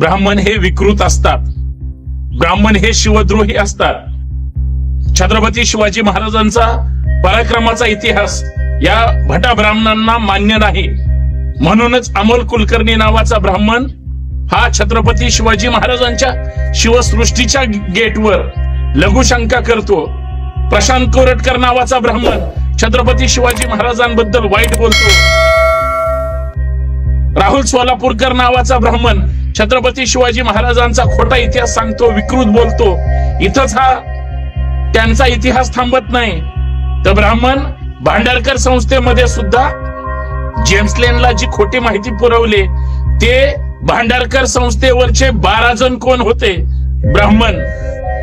ब्राह्मण हे विकृत असतात, ब्राह्मण हे शिवद्रोही असतात. छत्रपती शिवाजी महाराजांचा पराक्रमाचा इतिहास या भटा ब्राह्मणांना मान्य नाही. म्हणूनच अमोल कुलकर्णी नावाचा ब्राह्मण हा छत्रपती शिवाजी महाराजांच्या शिवसृष्टीच्या गेटवर लघुशंका करतो. प्रशांत कोरटकर नावाचा ब्राह्मण छत्रपती शिवाजी महाराजांबद्दल वाईट बोलतो. राहुल सोलापूरकर नावाचा ब्राह्मण छत्रपती शिवाजी महाराजांचा खोटा इतिहास सांगतो, विकृत बोलतो. इथंच हा त्यांचा इतिहास थांबत नाही. तर ब्राह्मण भांडारकर संस्थेमध्ये सुद्धा जेम्स लेनला जी खोटी माहिती पुरवली ते भांडारकर संस्थेवरचे 12 जण कोण होते? ब्राह्मण.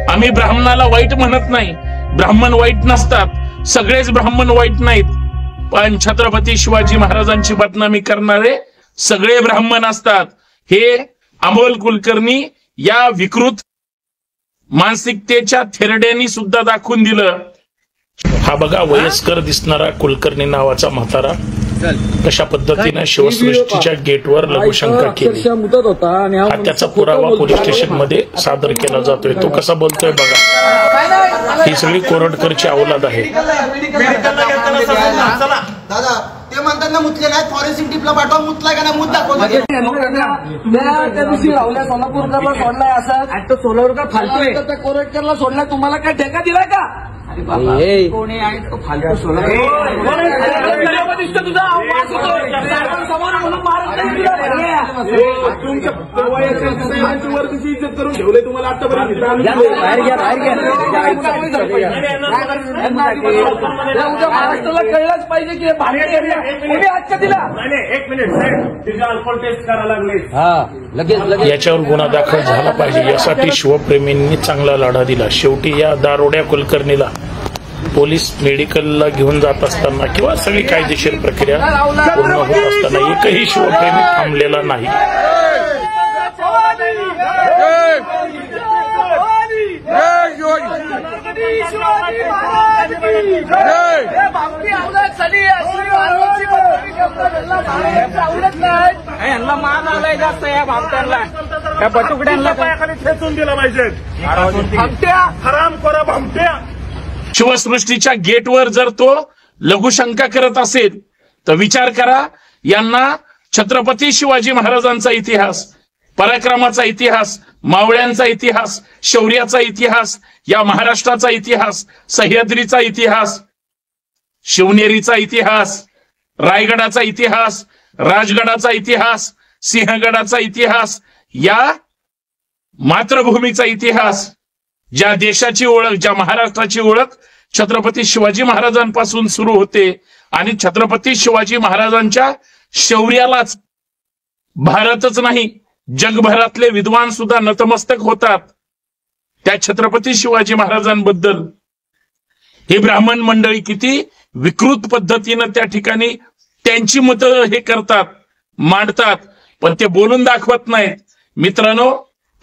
आम्ही ब्राह्मणाला वाईट म्हणत नाही, ब्राह्मण वाईट नसतात, सगळेच ब्राह्मण वाईट नाहीत. पण छत्रपती शिवाजी महाराजांची बदनामी करणारे सगळे ब्राह्मण असतात. हे अमोल कुलकर्णी या विकृत मानसिकतेच्या थेरड्यांनी सुद्धा दाखवून दिलं. हा बघा वयस्कर दिसणारा कुलकर्णी नावाचा म्हातारा कशा पद्धतीने शिवसृष्टीच्या गेटवर लघुशंका केली. हा त्याचा पुरावा पोलीस स्टेशन मध्ये सादर केला जातोय. तो कसा बोलतोय बघा. ही सगळी कोरटकरची अवलाद आहे. दादा ते म्हणतात ना मुतले नाही, फॉरेन्सिक टीपला पाठवा, मुतला का नाही, मुत दाखवला. त्या दिवशी राहुल्या सोलापूरकरला सोडलाय असं सोलापूरकर फालतोय, कोरटकरला सोडलाय. तुम्हाला काय ठेका दिलाय का? कोणी आहे तो फालतू सोलापूर तुझा आवाज समोर म्हणून वरतीची इज्जत करून ठेवले तुम्हाला आतापर्यंत. महाराष्ट्राला कळलंच पाहिजे की कोणी हक्क दिला. एक मिनिट अल्कोहोल टेस्ट करायला लागले, याच्यावर गुन्हा दाखल झाला पाहिजे. यासाठी शिवप्रेमींनी चांगला लढा दिला. शेवटी या दारोड्या कुलकर्णीला पोलीस मेडिकलला घेऊन जात असताना किंवा सगळी कायदेशीर प्रक्रिया पूर्ण होत असताना एकही शिवप्रेमी थांबलेला नाही. यांना मान आलाय जास्त या भामट्यांना, या बटुकड्यांना पायाखाली ठेचून दिला पाहिजे. हरामखोरा भामट्या. शिवसृष्टीच्या गेटवर जर तो लघुशंका करत असेल तर विचार करा, यांना छत्रपती शिवाजी महाराजांचा इतिहास, पराक्रमाचा इतिहास, मावळ्यांचा इतिहास, शौर्याचा इतिहास, या महाराष्ट्राचा इतिहास, सह्याद्रीचा इतिहास, शिवनेरीचा इतिहास, रायगडाचा इतिहास, राजगडाचा इतिहास, सिंहगडाचा इतिहास, या मातृभूमीचा इतिहास, ज्या देशाची ओळख, ज्या महाराष्ट्राची ओळख छत्रपती शिवाजी महाराजांपासून सुरू होते. आणि छत्रपती शिवाजी महाराजांच्या शौर्यालाच भारतच नाही जगभरातले विद्वान सुद्धा नतमस्तक होतात. त्या छत्रपती शिवाजी महाराजांबद्दल हे ब्राह्मण मंडळी किती विकृत पद्धतीनं त्या ठिकाणी त्यांची मतं हे करतात, मांडतात, पण ते बोलून दाखवत नाहीत. मित्रांनो,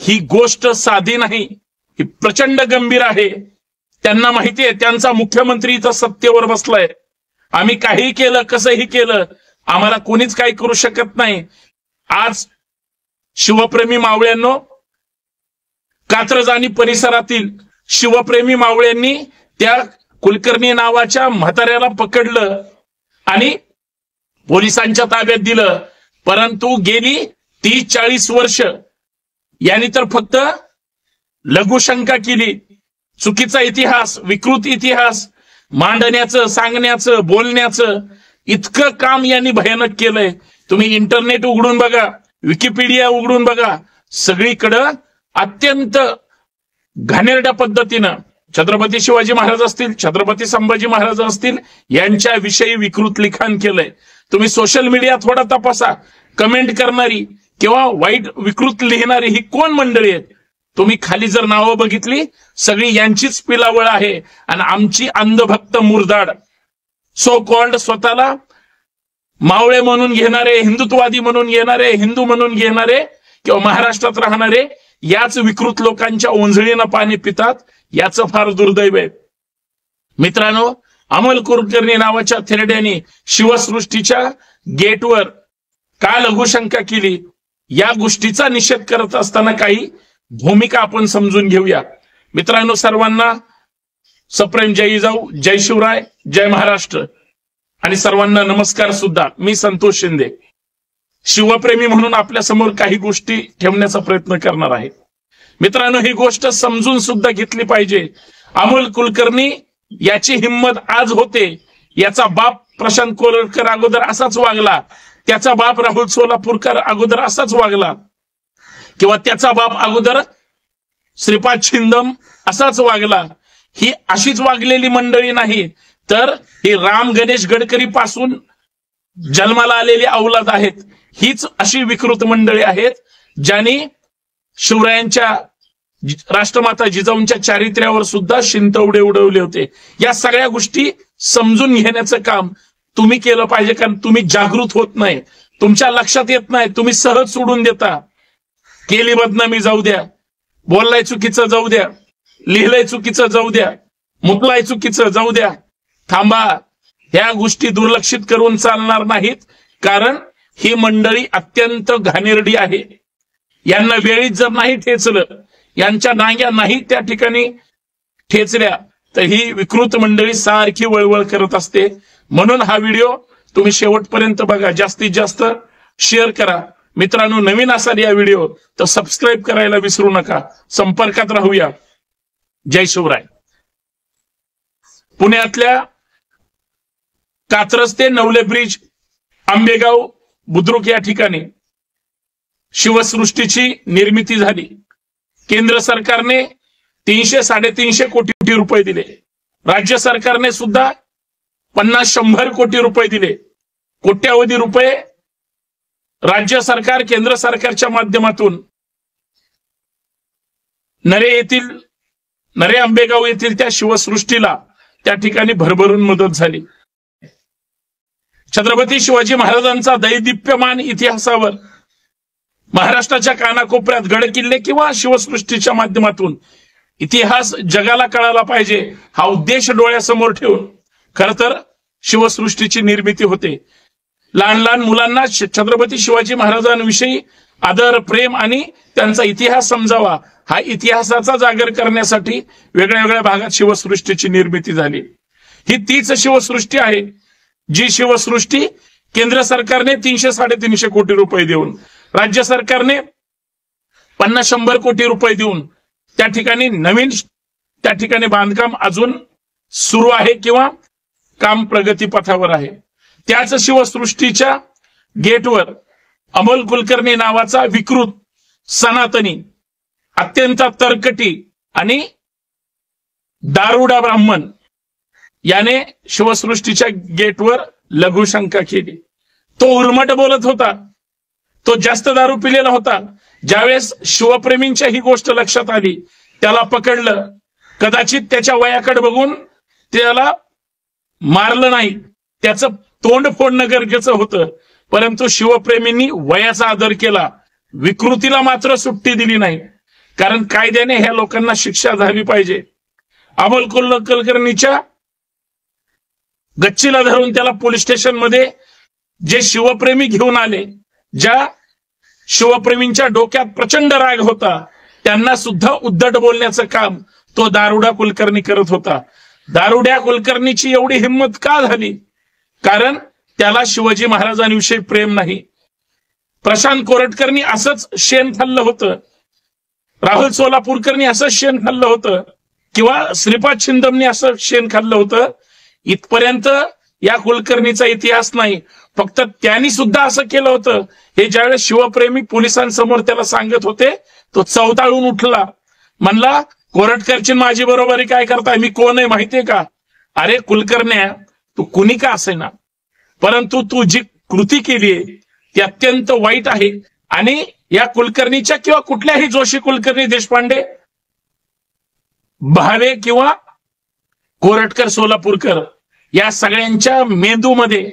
ही गोष्ट साधी नाही, ही प्रचंड गंभीर आहे. त्यांना माहितीये त्यांचा मुख्यमंत्री इथं सत्तेवर बसलाय. आम्ही काही केलं, कसंही केलं, आम्हाला कोणीच काही करू शकत नाही. आज शिवप्रेमी मावळ्यांनो, कात्रज आणि परिसरातील शिवप्रेमी मावळ्यांनी त्या कुलकर्णी नावाच्या म्हाताऱ्याला पकडलं आणि पोलिसांच्या ताब्यात दिलं. परंतु गेली 30-40 वर्ष यांनी तर फक्त लघुशंका केली. चुकीचा इतिहास, विकृत इतिहास मांडण्याचं, सांगण्याचं, बोलण्याचं इतकं काम यांनी भयानक केलंय. तुम्ही इंटरनेट उघडून बघा, विकिपीडिया उघडून बघा, सगळीकडं अत्यंत घाणेरड्या पद्धतीनं छत्रपती शिवाजी महाराज असतील, छत्रपती संभाजी महाराज असतील, यांच्या विषयी विकृत लिखाण केलंय. तुम्ही सोशल मीडिया थोडा तपासा, कमेंट करणारी किंवा वाईट विकृत लिहिणारी ही कोण मंडळी आहेत? तुम्ही खाली जर नावं बघितली, सगळी यांचीच पिलावळ आहे. आणि आमची अंधभक्त मुरदाड सो कॉल्ड स्वतःला मावळे म्हणून घेणारे, हिंदुत्ववादी म्हणून घेणारे, हिंदू म्हणून घेणारे किंवा महाराष्ट्रात राहणारे याच विकृत लोकांच्या ओंजळीनं पाणी पितात. याचं फार दुर्दैव आहे. मित्रांनो, अमोल कुलकर्णी नावाच्या थेरड्यांनी शिवसृष्टीच्या गेटवर का लघुशंका केली? या गोष्टीचा निषेध करत असताना काही भूमिका आपण समजून घेऊया. मित्रांनो, सर्वांना सप्रेम जय जिजाऊ, जय शिवराय, जय महाराष्ट्र आणि सर्वांना नमस्कार सुद्धा. मी संतोष शिंदे, शिवप्रेमी म्हणून आपल्या समोर काही गोष्टी ठेवण्याचा प्रयत्न करणार आहे. मित्रांनो, ही गोष्ट समजून सुद्धा घेतली पाहिजे. अमोल कुलकर्णी याची हिंमत आज होते. याचा बाप प्रशांत कोरटकर अगोदर असाच वागला, त्याचा बाप राहुल सोलापूरकर अगोदर असाच वागला, किंवा त्याचा बाप अगोदर श्रीपाद छिंदम असाच वागला. ही अशीच वागलेली मंडळी नाही, तर ही राम गणेश गडकरी पासून जन्माला आलेली औलाद आहेत. हीच अशी विकृत मंडळी आहेत ज्यांनी शिवरायांच्या, राष्ट्रमाता जिजाऊंच्या चारित्र्यावर सुद्धा शिंतवडे उडवले होते. या सगळ्या गोष्टी समजून घेण्याचं काम तुम्ही केलं पाहिजे, कारण तुम्ही जागृत होत नाही, तुमच्या लक्षात येत नाही, तुम्ही सहज सोडून देता. केली बदनामी जाऊ द्या, बोललाय चुकीचं जाऊ द्या, लिहिलंय चुकीचं जाऊ द्या, मुतलाय चुकीचं जाऊ द्या. थांबा, ह्या गोष्टी दुर्लक्षित करून चालणार नाहीत, कारण ही मंडळी अत्यंत घाणेरडी आहे. यांना वेळीच जर नाही ठेचलं, यांच्या नांग्या नाही त्या ठिकाणी ठेचल्या, तर ही विकृत मंडळी सारखी वळवळ करत असते. म्हणून हा व्हिडिओ तुम्ही शेवटपर्यंत बघा, जास्तीत जास्त शेअर करा. मित्रांनो, नवीन असाल या व्हिडिओ तर सबस्क्राईब करायला विसरू नका. संपर्कात राहूया. जय शिवराय. पुण्यातल्या कात्रज ते नवले ब्रिज, आंबेगाव, बुद्रुक या ठिकाणी शिवसृष्टीची निर्मिती झाली. केंद्र सरकारने 300-350 कोटी रुपये दिले. राज्य सरकारने सुद्धा 50-100 कोटी रुपये दिले. कोट्यावधी रुपये राज्य सरकार, केंद्र सरकारच्या माध्यमातून नरे आंबेगाव येथील त्या शिवसृष्टीला त्या ठिकाणी भरभरून मदत झाली. छत्रपती शिवाजी महाराजांचा दैदिप्यमान इतिहासावर महाराष्ट्राच्या कानाकोपऱ्यात गड किल्ले किंवा शिवसृष्टीच्या माध्यमातून इतिहास जगाला कळाला पाहिजे, हा उद्देश डोळ्यासमोर ठेवून खर तर शिवसृष्टीची निर्मिती होते. लहान लहान मुलांना छत्रपती शिवाजी महाराजांविषयी आदर, प्रेम आणि त्यांचा इतिहास समजावा, हा इतिहासाचा जागर करण्यासाठी वेगळ्या वेगळ्या भागात शिवसृष्टीची निर्मिती झाली. ही तीच शिवसृष्टी आहे जी शिवसृष्टी केंद्र सरकारने 300-350 कोटी रुपये देऊन, राज्य सरकारने 50-100 कोटी रुपये देऊन त्या ठिकाणी नवीन त्या ठिकाणी बांधकाम अजून सुरू आहे किंवा काम प्रगतीपथावर आहे. त्याच शिवसृष्टीच्या गेटवर अमोल कुलकर्णी नावाचा विकृत, सनातनी, अत्यंत तरकटी आणि दारुडा ब्राह्मण याने शिवसृष्टीच्या गेटवर लघुशंका केली. तो उर्मट बोलत होता, तो जास्त दारू पिलेला होता. ज्यावेळेस शिवप्रेमींच्या ही गोष्ट लक्षात आली, त्याला पकडलं. कदाचित त्याच्या वयाकडे बघून त्याला मारलं नाही, त्याचं तोंड फोडणं गरजेचं होतं, परंतु शिवप्रेमींनी वयाचा आदर केला. विकृतीला मात्र सुट्टी दिली नाही, कारण कायद्याने ह्या लोकांना शिक्षा झाली पाहिजे. अमोल कुलकर्णीच्या गच्चीला धरून त्याला पोलीस स्टेशन मध्ये जे शिवप्रेमी घेऊन आले, ज्या शिवप्रेमींच्या डोक्यात प्रचंड राग होता, त्यांना सुद्धा उद्धट बोलण्याचं काम तो दारुडा कुलकर्णी करत होता. दारुड्या कुलकर्णीची एवढी हिंमत का झाली? कारण त्याला शिवाजी महाराजांविषयी प्रेम नाही. प्रशांत कोरटकरनी असंच शेण खाल्लं होतं, राहुल सोलापूरकरनी असंच शेण खाल्लं होतं, किंवा श्रीपाद छिंदमनी असं शेण खाल्लं होतं. इथपर्यंत या कुलकर्णीचा इतिहास नाही, फक्त त्यांनी सुद्धा असं केलं होतं. हे ज्यावेळेस शिवप्रेमी पोलिसांसमोर त्याला सांगत होते, तो चवताळून उठला, म्हणला कोरटकरची माझी बरोबरी काय करताय, मी कोण आहे माहितीये का? अरे कुलकर्ण्या, तू कुणी का असेना, परंतु तू जी कृती केलीये ती अत्यंत वाईट आहे. आणि या कुलकर्णीच्या किंवा कुठल्याही जोशी कुलकर्णी, देशपांडे, भावे किंवा कोरटकर, सोलापूरकर या सगळ्यांच्या मेंदूमध्ये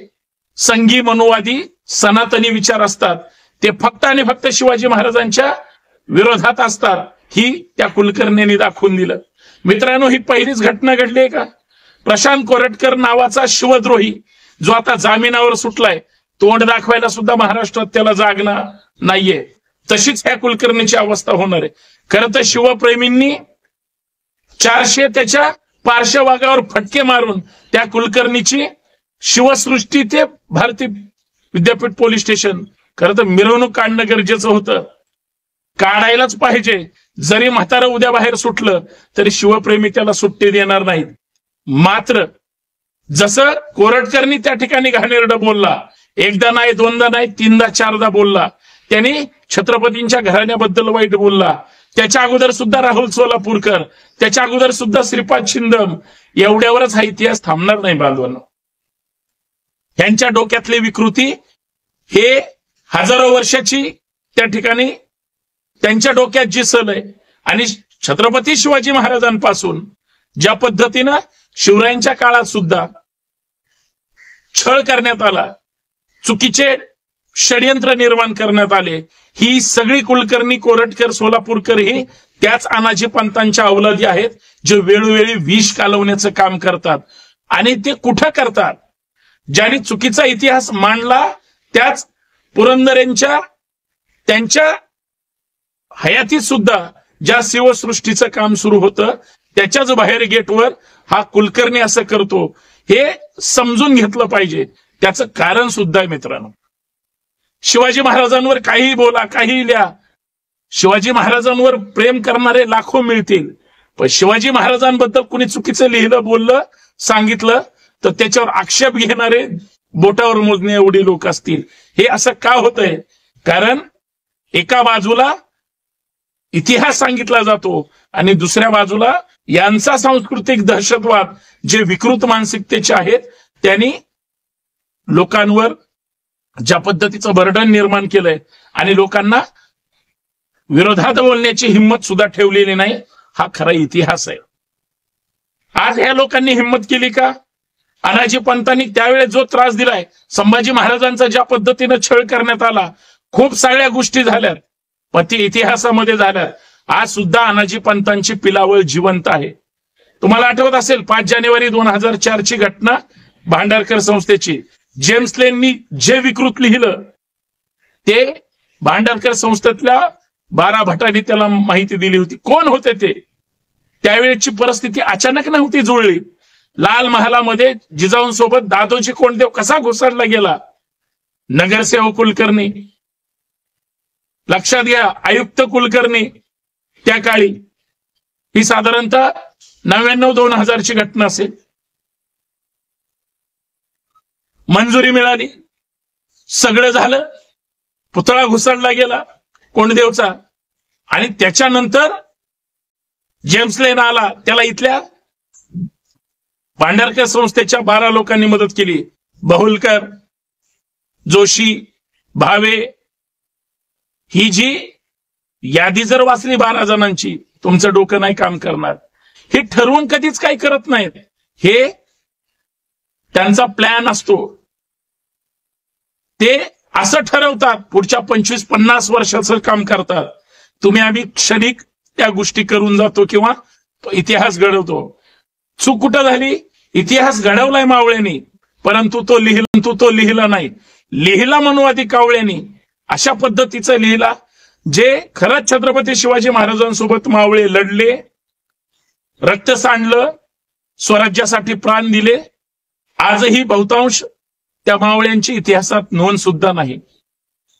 संघी, मनुवादी, सनातनी विचार असतात. ते फक्त आणि फक्त शिवाजी महाराजांच्या विरोधात असतात. ही त्या कुलकर्णींनी दाखवून दिलं. मित्रांनो, ही पहिलीच घटना घडली आहे का? प्रशांत कोरटकर नावाचा शिवद्रोही जो आता जामिनावर सुटलाय, तोंड दाखवायला सुद्धा महाराष्ट्रात त्याला जागना नाहीये. तशीच ह्या कुलकर्णीची अवस्था होणार आहे. खरं तर शिवप्रेमींनी 400 त्याच्या पार्श्वभागावर फटके मारून त्या कुलकर्णीची शिवसृष्टी ते भारतीय विद्यापीठ पोलीस स्टेशन खरं तर मिरवणूक काढणं गरजेचं होतं. काढायलाच पाहिजे. जरी म्हातारं उद्या बाहेर सुटलं तरी शिवप्रेमी त्याला सुट्टी देणार नाहीत. मात्र जसं कोरटकरनी त्या ठिकाणी घाणेरडं बोलला, एकदा नाही, दोनदा नाही, तीनदा चारदा बोलला, त्यांनी छत्रपतींच्या घराण्याबद्दल वाईट बोलला. त्याच्या अगोदर सुद्धा राहुल सोलापूरकर, त्याच्या अगोदर सुद्धा श्रीपाद छिंदम. एवढ्यावरच हा इतिहास थांबणार नाही बांधवांनो. यांच्या डोक्यातली विकृती हे हजारो वर्षाची त्या ठिकाणी त्यांच्या डोक्यात जी सल आहे. आणि छत्रपती शिवाजी महाराजांपासून ज्या पद्धतीनं शिवरायांच्या काळात सुद्धा छळ करण्यात आला, चुकीचे षडयंत्र निर्माण करण्यात आले, ही सगळी कुलकर्णी, कोरटकर, सोलापूरकर ही त्याच अनाजी पंतांच्या अवलादी आहेत, जे वेळोवेळी विष कालवण्याचं काम करतात. आणि ते कुठं करतात? ज्यांनी चुकीचा इतिहास मांडला त्याच पुरंदरेंच्या त्यांच्या हयातीत सुद्धा ज्या शिवसृष्टीचं काम सुरू होतं त्याच्याच बाहेर गेटवर हा कुलकर्णी असं करतो, हे समजून घेतलं पाहिजे. त्याचं कारण सुद्धा आहे मित्रांनो. शिवाजी महाराजांवर काहीही बोला, काहीही लिहा, शिवाजी महाराजांवर प्रेम करणारे लाखो मिळतील, पण शिवाजी महाराजांबद्दल कुणी चुकीचं लिहिलं, बोललं, सांगितलं तर त्याच्यावर आक्षेप घेणारे बोटावर मोजणे एवढे लोक असतील. हे असं का होतंय? कारण एका बाजूला इतिहास सांगितला जातो आणि दुसऱ्या बाजूला यांचा सांस्कृतिक दहशतवाद, जे विकृत मानसिकतेचे आहेत, त्यांनी लोकांवर ज्या पद्धतीचं बर्डन निर्माण केलंय आणि लोकांना विरोधात बोलण्याची हिंमत सुद्धा ठेवलेली नाही. हा खरा इतिहास आहे. आज ह्या लोकांनी हिंमत केली का? अनाजी पंतांनी त्यावेळेस जो त्रास दिलाय, संभाजी महाराजांचा ज्या पद्धतीनं छळ करण्यात आला, खूप सगळ्या गोष्टी झाल्यात, पण ती इतिहासामध्ये झाल्यात. आज सुद्धा अनाजी पंतांची पिलावळ जिवंत आहे. तुम्हाला आठवत असेल 5 जानेवारी 2004 ची घटना, भांडारकर संस्थेची. जेम्स लेननी जे विकृत लिहिलं ते भांडारकर संस्थेतल्या 12 भटांनी त्याला माहिती दिली होती. कोण होते ते? त्यावेळेची परिस्थिती अचानक नव्हती जुळली. लाल महालामध्ये जिजाऊंसोबत दादोजी कोंडदेव कसा घुसडला गेला? नगरसेवक कुलकर्णी, लक्षात घ्या, आयुक्त कुलकर्णी त्या काळी. ही साधारणतः 99-2000 ची घटना असेल. मंजुरी मिळाली, सगळं झालं, पुतळा घुसडला गेला कोंडदेवचा. आणि त्याच्यानंतर जेम्स लेन आला, त्याला इथल्या भांडारकर संस्थेच्या 12 लोकांनी मदत केली. बहुलकर, जोशी, भावे, ही जी यादी जर वाचली 12 जणांची, तुमचं डोकं नाही काम करणार. हे ठरवून कधीच काही करत नाहीत, हे त्यांचा प्लॅन असतो. ते असं ठरवतात, पुढच्या 25-50 वर्षाचं काम करतात. तुम्ही आम्ही क्षणिक त्या गोष्टी करून जातो किंवा तो इतिहास घडवतो. चूक कुठं झाली? इतिहास घडवलाय मावळ्यांनी, परंतु तो लिहिला नाही. लिहिला मनुवादी कावळ्यांनी, अशा पद्धतीचं लिहिला जे खरंच छत्रपती शिवाजी महाराजांसोबत मावळे लढले, रक्त सांडलं, स्वराज्यासाठी प्राण दिले. आजही बहुतांश त्या मावळ्यांची इतिहासात नोंद सुद्धा नाही.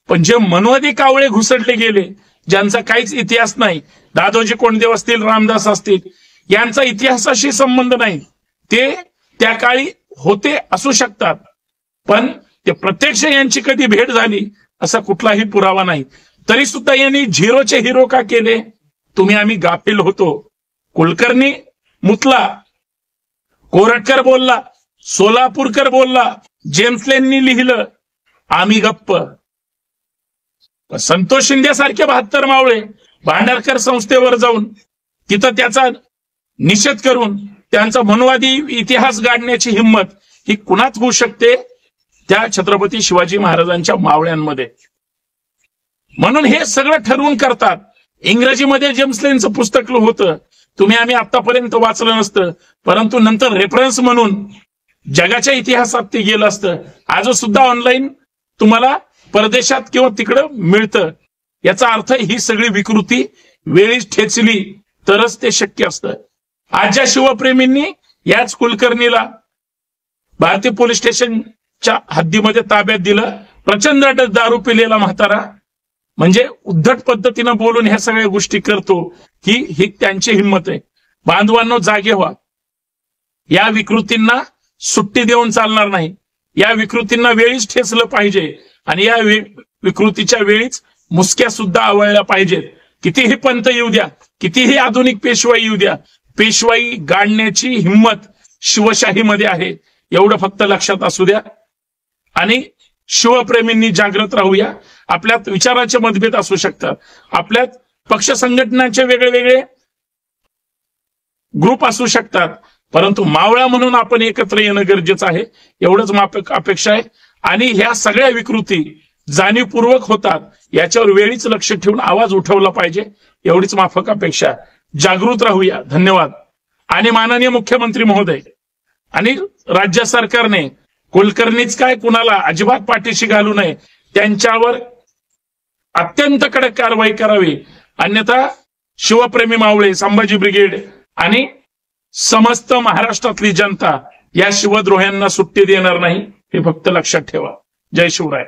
पण जे मनुवादी कावळे घुसडले गेले, ज्यांचा काहीच इतिहास नाही, दादोजी कोंडदेव असतील, रामदास असतील, यांचा इतिहासाशी संबंध नाही. ते त्या काळी होते असू शकतात, पण ते प्रत्यक्ष यांची कधी भेट झाली असा कुठलाही पुरावा नाही. तरी सुद्धा यांनी झिरोचे हिरो का केले? तुम्ही आम्ही गाफील होतो. कुलकर्णी मुतला, कोरटकर बोलला, सोलापूरकर बोलला, जेम्स लेननी लिहिलं, आम्ही गप्प. संतोष शिंदे सारखे 72 मावळे भांडारकर संस्थेवर जाऊन तिथं त्याचा निषेध करून त्यांचा मनुवादी इतिहास गाडण्याची हिंमत ही कुणाच होऊ शकते? त्या छत्रपती शिवाजी महाराजांच्या मावळ्यांमध्ये. म्हणून हे सगळं ठरवून करतात. इंग्रजीमध्ये जेम्स लेनचं पुस्तक होतं, तुम्ही आम्ही आतापर्यंत वाचलं नसतं, परंतु नंतर रेफरन्स म्हणून जगाच्या इतिहासात ते गेलं असतं. आज सुद्धा ऑनलाईन तुम्हाला परदेशात किंवा तिकडं मिळतं. याचा अर्थ ही सगळी विकृती वेळीच ठेचली तरच ते शक्य असतं. आज ज्या शिवप्रेमींनी याच कुलकर्णीला भारतीय पोलीस स्टेशनच्या हद्दीमध्ये ताब्यात दिलं, प्रचंड दारू पिलेला म्हातारा, म्हणजे उद्धट पद्धतीनं बोलून ह्या सगळ्या गोष्टी करतो, ही त्यांची हिंमत आहे. बांधवांनो, जागे व्हा. या विकृतींना सुट्टी देऊन चालणार नाही. या विकृतींना वेळीच ठेचलं पाहिजे आणि या विकृतीच्या वेळीच मुसक्या सुद्धा आवळल्या पाहिजेत. कितीही पंत येऊ द्या, कितीही आधुनिक पेशवाई येऊ द्या, पेशवाई गाडण्याची हिंमत शिवशाहीमध्ये आहे, एवढं फक्त लक्षात असू द्या. आणि शिवप्रेमींनी जागृत राहूया. आपल्यात विचाराचे मतभेद असू शकतात, आपल्यात पक्ष संघटनांचे वेगळे ग्रुप असू शकतात, परंतु मावळा म्हणून आपण एकत्र येणं गरजेचं आहे, एवढंच अपेक्षा आहे. आणि ह्या सगळ्या विकृती जाणीवपूर्वक होतात याच्यावर वेळीच लक्ष ठेवून आवाज उठवला पाहिजे, एवढीच माफक अपेक्षा. जागृत राहूया. धन्यवाद. आणि माननीय मुख्यमंत्री महोदय आणि राज्य सरकारने कुलकर्णीच काय कुणाला अजिबात पाठीशी घालू नये, त्यांच्यावर अत्यंत कडक कारवाई करावी, अन्यथा शिवप्रेमी मावळे, संभाजी ब्रिगेड आणि समस्त महाराष्ट्रातली जनता या शिवद्रोह्यांना सुट्टी देणार नाही, हे फक्त लक्षात ठेवा. जय शिवराय.